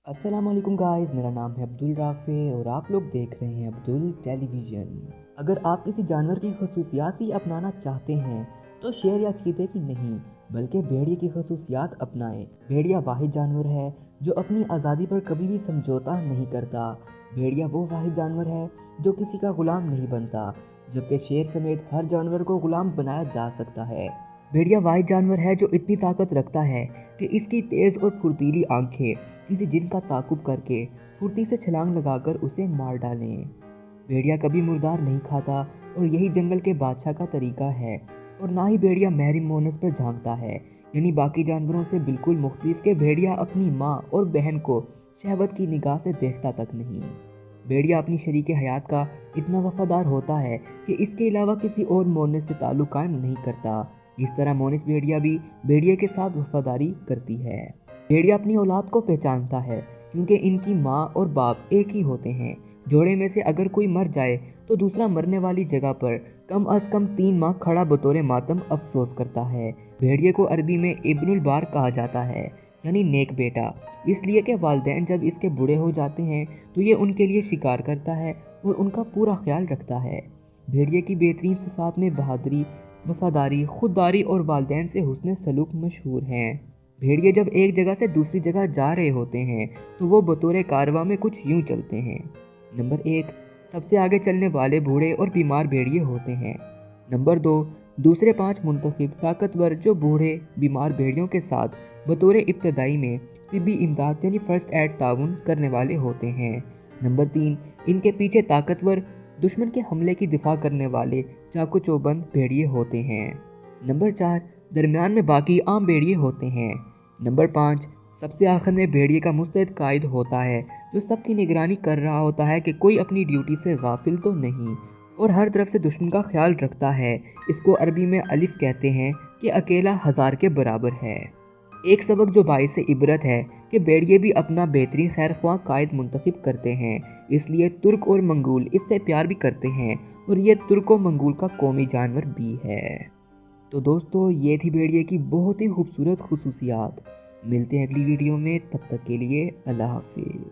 अस्सलाम वालेकुम गाइस, मेरा नाम है अब्दुल राफ़े और आप लोग देख रहे हैं अब्दुल टेलीविज़न। अगर आप किसी जानवर की खसूसियात ही अपनाना चाहते हैं तो शेर या चीते की नहीं बल्कि भेड़िए की खसूसियात अपनाएं। भेड़िया वाहिद जानवर है जो अपनी आज़ादी पर कभी भी समझौता नहीं करता। भेड़िया वो वाहिद जानवर है जो किसी का गुलाम नहीं बनता, जबकि शेर समेत हर जानवर को गुलाम बनाया जा सकता है। भेड़िया वाहिद जानवर है जो इतनी ताकत रखता है कि इसकी तेज़ और फुर्तीली आंखें किसी जिन का ताकुब करके फुर्ती से छलांग लगाकर उसे मार डालें। भेड़िया कभी मुर्दार नहीं खाता और यही जंगल के बादशाह का तरीका है। और ना ही भेड़िया महरिम मोनस पर झांकता है, यानी बाकी जानवरों से बिल्कुल मुख्तलिफ के भेड़िया अपनी माँ और बहन को शहवत की निगाह से देखता तक नहीं। भेड़िया अपनी शरीक हयात का इतना वफादार होता है कि इसके अलावा किसी और मोनस से ताल्लुक कायम नहीं करता। इस तरह मोनस भेड़िया भी भेड़िए के साथ वफादारी करती है। भेड़िया अपनी औलाद को पहचानता है क्योंकि इनकी माँ और बाप एक ही होते हैं। जोड़े में से अगर कोई मर जाए तो दूसरा मरने वाली जगह पर कम अज कम 3 माह खड़ा बतौर मातम अफसोस करता है। भेड़िए को अरबी में इब्नुल बार कहा जाता है, यानी नेक बेटा, इसलिए कि वालिदैन जब इसके बूढ़े हो जाते हैं तो ये उनके लिए शिकार करता है और उनका पूरा ख्याल रखता है। भेड़िए की बेहतरीन सिफात में बहादुरी, वफादारी, खुददारी और वालिदैन से हुस्न सलूक मशहूर हैं। भेड़िए जब एक जगह से दूसरी जगह जा रहे होते हैं तो वो बतौर कारवा में कुछ यूं चलते हैं। नंबर 1, सबसे आगे चलने वाले बूढ़े और बीमार भेड़िए होते हैं। नंबर 2, दूसरे 5 मुंतखब ताकतवर जो बूढ़े बीमार भेड़ियों के साथ बतौर इब्तदाई में तिब्बी इमदाद यानी फर्स्ट एड ताउन करने वाले होते हैं। नंबर 3, इनके पीछे ताकतवर दुश्मन के हमले की दिफा करने वाले चाकू चौबंद भेड़िए होते हैं। नंबर 4, दरमियान में बाकी आम भेड़िए होते हैं। नंबर 5, सबसे आखिर में भेड़िए का मुस्तैद कायद होता है जो सबकी निगरानी कर रहा होता है कि कोई अपनी ड्यूटी से गाफिल तो नहीं और हर तरफ से दुश्मन का ख्याल रखता है। इसको अरबी में अलिफ कहते हैं कि अकेला हज़ार के बराबर है। एक सबक जो बाइस इबरत है कि भेड़िए भी अपना बेहतरीन खैरख्वाह कायद मुंतखब करते हैं, इसलिए तुर्क और मंगोल इससे प्यार भी करते हैं और ये तुर्क और मंगोल का कौमी जानवर भी है। तो दोस्तों, ये थी भेड़िए की बहुत ही खूबसूरत खुसूसियात। मिलते हैं अगली वीडियो में, तब तक के लिए अल्लाह हाफिज़।